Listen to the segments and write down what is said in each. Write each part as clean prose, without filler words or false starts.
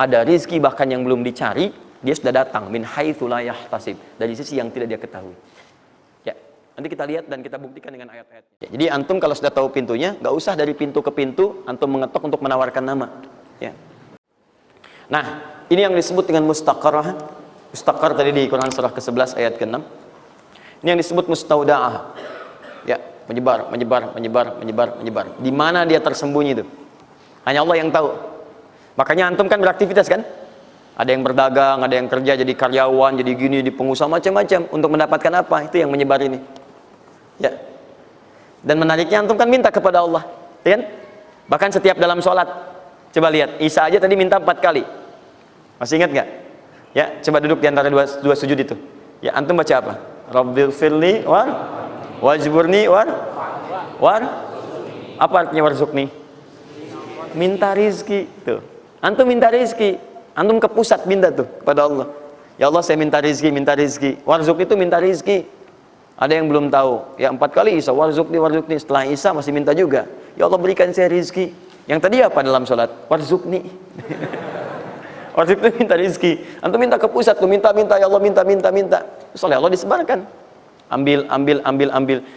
Ada rizki bahkan yang belum dicari, dia sudah datang min haitsu la yahtasib, dari sisi yang tidak dia ketahui. Ya, nanti kita lihat dan kita buktikan dengan ayat-ayatnya. Ya, jadi antum kalau sudah tahu pintunya, nggak usah dari pintu ke pintu antum mengetok untuk menawarkan nama. Ya. Nah, ini yang disebut dengan mustaqarrah. Mustaqar tadi di Quran surah ke-11 ayat ke-6. Ini yang disebut mustaudaah. Ya, menyebar. Di mana dia tersembunyi itu? Hanya Allah yang tahu. Makanya antum kan beraktivitas kan? Ada yang berdagang, ada yang kerja jadi karyawan, jadi gini, di pengusaha macam-macam untuk mendapatkan apa? Itu yang menyebar ini. Ya. Dan menariknya antum kan minta kepada Allah, ya kan? Bahkan setiap dalam sholat. Coba lihat, Isa aja tadi minta 4 kali. Masih ingat nggak? Ya, coba duduk di antara dua sujud itu. Ya, antum baca apa? Rabbil firli wajburni apa artinya warzuqni? Minta rizki tuh. Antum minta rizki, antum ke pusat minta tuh kepada Allah. Ya Allah, saya minta rizki. Warzuq itu minta rizki. Ada yang belum tahu. Ya 4 kali Isa warzuqni. Setelah Isa masih minta juga. Ya Allah, berikan saya rizki. Yang tadi apa dalam sholat? Warzuqni. Warzuq itu minta rizki. Antum minta ke pusat tuh, minta. Ya Allah, minta. Soalnya Allah disebarkan. Ambil.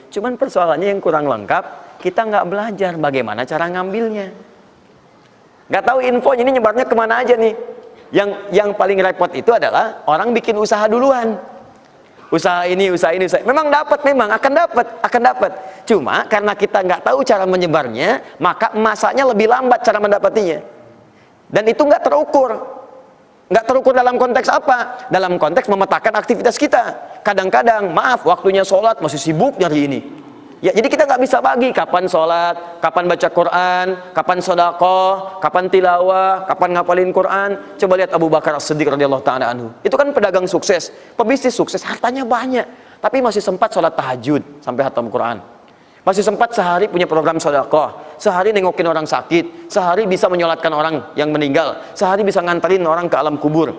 Cuman persoalannya yang kurang lengkap, kita nggak belajar bagaimana cara ngambilnya. Nggak tahu infonya, ini nyebarnya kemana aja nih. Yang paling repot itu adalah orang bikin usaha duluan. Usaha ini. Memang akan dapat. Cuma karena kita nggak tahu cara menyebarnya, maka masanya lebih lambat cara mendapatinya. Dan itu nggak terukur. Nggak terukur dalam konteks apa? Dalam konteks memetakan aktivitas kita. Kadang-kadang, maaf, waktunya sholat masih sibuk nyari ini. Ya, jadi kita nggak bisa bagi kapan sholat, kapan baca Quran, kapan sedekah, kapan tilawah, kapan ngapalin Quran. Coba lihat Abu Bakar As-Siddiq radhiyallahu ta'ala anhu. Itu kan pedagang sukses, pebisnis sukses, hartanya banyak, tapi masih sempat sholat tahajud sampai khatam Quran. Masih sempat sehari punya program sedekah, sehari nengokin orang sakit, sehari bisa menyolatkan orang yang meninggal, sehari bisa nganterin orang ke alam kubur.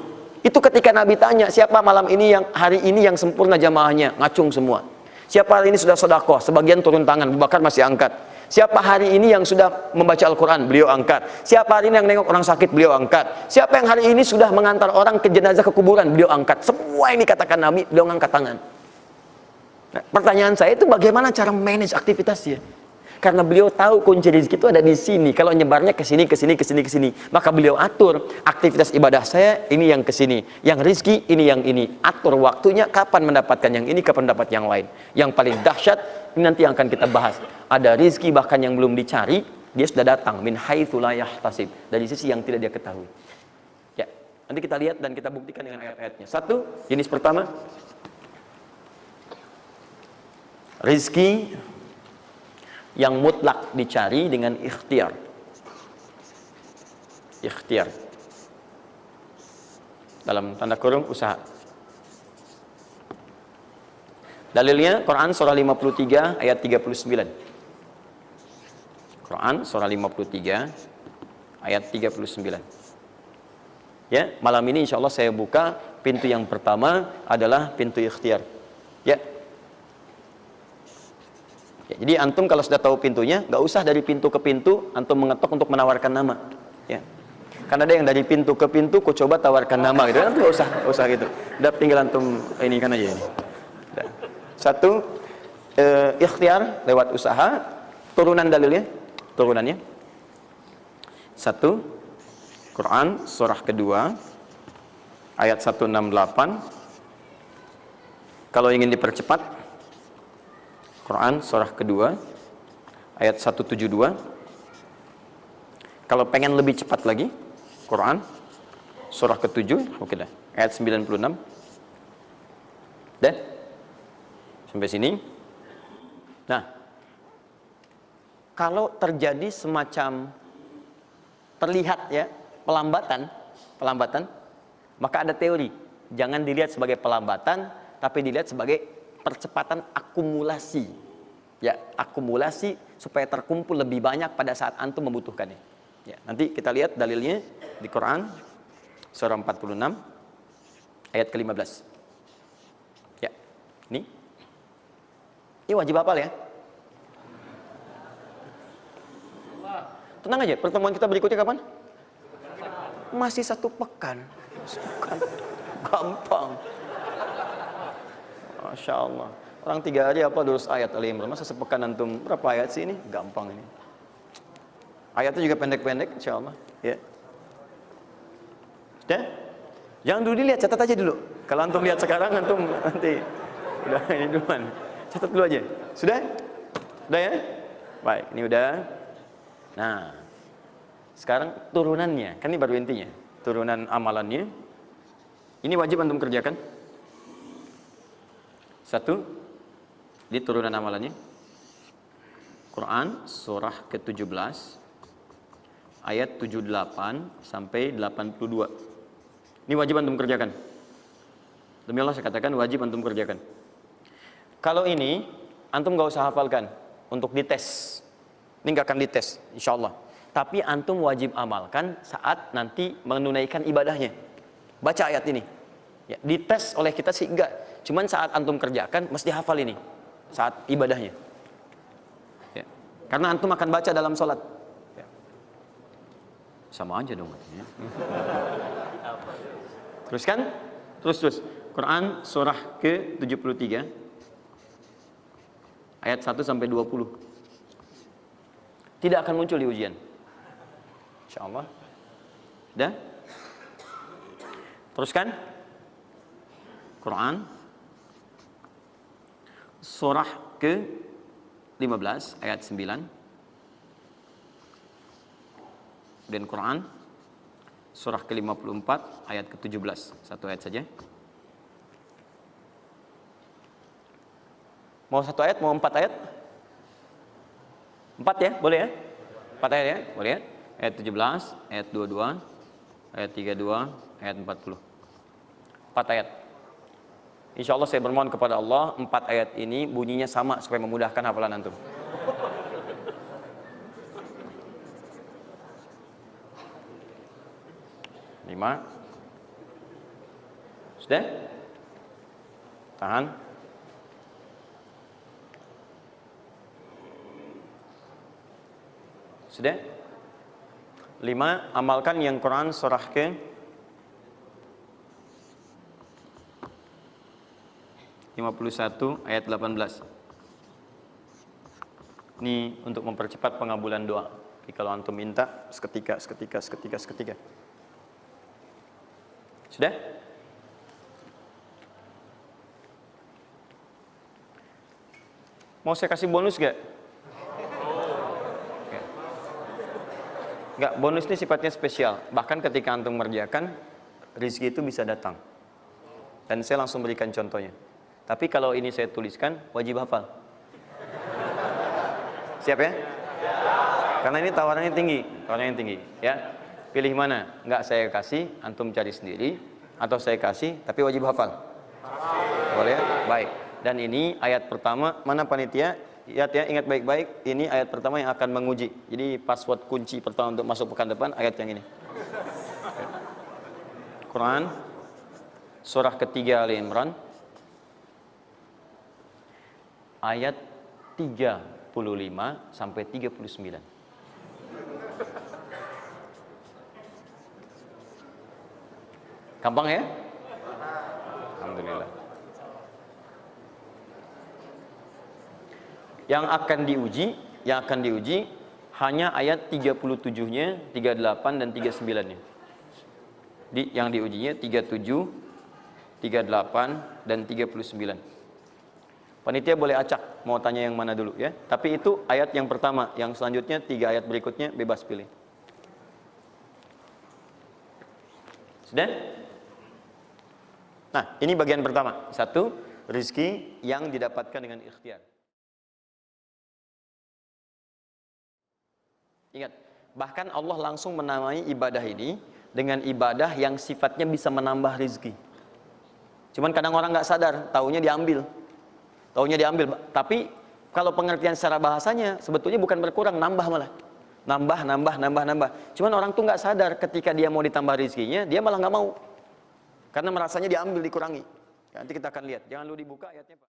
Itu ketika Nabi tanya, siapa malam ini hari ini yang sempurna jamaahnya, ngacung semua. Siapa hari ini sudah sedekah, sebagian turun tangan, Abu Bakar masih angkat. Siapa hari ini yang sudah membaca Al-Quran, beliau angkat. Siapa hari ini yang nengok orang sakit, beliau angkat. Siapa yang hari ini sudah mengantar orang ke jenazah ke kuburan, beliau angkat. Semua ini katakan Nabi, beliau angkat tangan. Nah, pertanyaan saya itu bagaimana cara manage aktivitasnya? Karena beliau tahu kunci rezeki itu ada di sini. Kalau nyebarnya ke sini. Maka beliau atur aktivitas ibadah saya ini yang ke sini. Yang rezeki ini yang ini. Atur waktunya kapan mendapatkan yang ini, kapan dapat yang lain. Yang paling dahsyat ini nanti yang akan kita bahas. Ada rezeki bahkan yang belum dicari, dia sudah datang min haitsu la yahtasib, dari sisi yang tidak dia ketahui. Ya, nanti kita lihat dan kita buktikan dengan ayat-ayatnya. Satu, jenis pertama, rezeki yang mutlak dicari dengan ikhtiar. Ikhtiar dalam tanda kurung usaha. Dalilnya Quran surah 53 ayat 39. Quran surah 53 ayat 39. Ya, malam ini insya Allah saya buka pintu yang pertama adalah pintu ikhtiar. Ya. Ya, jadi antum kalau sudah tahu pintunya, nggak usah dari pintu ke pintu antum mengetok untuk menawarkan nama. Ya. Karena ada yang dari pintu ke pintu, kok coba tawarkan nama gitu, kan nggak usah gitu. Udah tinggal antum ini kan aja ini. Udah. Satu, ikhtiar lewat usaha. Turunan dalilnya, turunannya. Satu, Quran surah kedua ayat 168. Kalau ingin dipercepat, Quran surah kedua ayat 172. Kalau pengen lebih cepat lagi, Quran surah ke-7, oke dah, ayat 96. Dah? Sampai sini. Nah, kalau terjadi semacam terlihat ya pelambatan, maka ada teori, jangan dilihat sebagai pelambatan, tapi dilihat sebagai percepatan akumulasi. Ya, akumulasi supaya terkumpul lebih banyak pada saat antum membutuhkannya. Ya, nanti kita lihat dalilnya di Quran surah 46 ayat ke-15. Ya. Ini wajib hafal ya. Tenang aja, pertemuan kita berikutnya kapan? masih 1 pekan. Gampang. Masya Allah. Orang 3 hari apa 200 ayat Ali Imran. Masa sepekan antum berapa ayat sih ini? Gampang ini. Ayatnya juga pendek-pendek, insya Allah. Ya. Sudah? Jangan dulu dilihat, catat aja dulu. Kalau antum lihat sekarang, antum nanti udah ini duluan. Catat dulu aja. Sudah? Udah ya? Baik, ini udah. Nah, sekarang turunannya, kan ini baru intinya. Turunan amalannya. Ini wajib antum kerjakan. 1, di turunan amalannya. Quran surah ke-17 ayat 78 sampai 82. Ini wajib antum kerjakan. Demi Allah saya katakan wajib antum kerjakan. Kalau ini antum gak usah hafalkan untuk dites. Ini gak akan dites, insya Allah. Tapi antum wajib amalkan saat nanti menunaikan ibadahnya. Baca ayat ini. Ya, dites oleh kita sih enggak. Cuman saat antum kerjakan mesti hafal ini saat ibadahnya. Ya. Karena antum akan baca dalam sholat. Ya. Sama aja dong. Ya. Teruskan. Terus. Quran surah ke-73 ayat 1 sampai 20. Tidak akan muncul di ujian. Insyaallah. Dah? Teruskan. Quran surah ke-15 ayat 9. Dan Quran surah ke-54 ayat ke-17. 1 ayat saja. Mau 1 ayat, mau 4 ayat? 4 ya, boleh ya? 4 ayat ya, boleh ya? Ayat 17, ayat 22, ayat 32, ayat 40. 4 ayat. Insya Allah saya bermohon kepada Allah 4 ayat ini bunyinya sama supaya memudahkan hafalan antum. Lima. Sudah? Tahan. Sudah? 5. Amalkan yang Quran surah ke 51 ayat 18. Ini untuk mempercepat pengabulan doa. Jadi kalau antum minta seketika. Sudah? Mau saya kasih bonus gak? Enggak, bonus ini sifatnya spesial. Bahkan ketika antum mengerjakan, rezeki itu bisa datang. Dan saya langsung berikan contohnya. Tapi kalau ini saya tuliskan, wajib hafal. Siap ya? Karena ini tawarannya tinggi, ya. Pilih mana? Enggak saya kasih, antum cari sendiri, atau saya kasih, tapi wajib hafal. Boleh? Baik. Dan ini ayat pertama, mana panitia? Lihat ya, ingat baik-baik, ini ayat pertama yang akan menguji. Jadi password kunci pertama untuk masuk pekan depan, ayat yang ini. Quran, surah ketiga Ali Imran, ayat 35 sampai 39. Gampang ya? Alhamdulillah. Yang akan diuji hanya ayat 37-nya, 38 dan 39-nya. Yang diujinya 37, 38 dan 39. Panitia boleh acak mau tanya yang mana dulu ya. Tapi itu ayat yang pertama, yang selanjutnya 3 ayat berikutnya bebas pilih. Sudah? Nah, ini bagian pertama. 1, rezeki yang didapatkan dengan ikhtiar. Ingat, bahkan Allah langsung menamai ibadah ini dengan ibadah yang sifatnya bisa menambah rezeki. Cuman kadang orang nggak sadar, taunya diambil. Tapi kalau pengertian secara bahasanya sebetulnya bukan berkurang, nambah malah. Nambah. Cuman orang tuh nggak sadar ketika dia mau ditambah rezekinya, dia malah nggak mau. Karena merasanya diambil, dikurangi. Nanti kita akan lihat. Jangan lu dibuka ayatnya, Pak.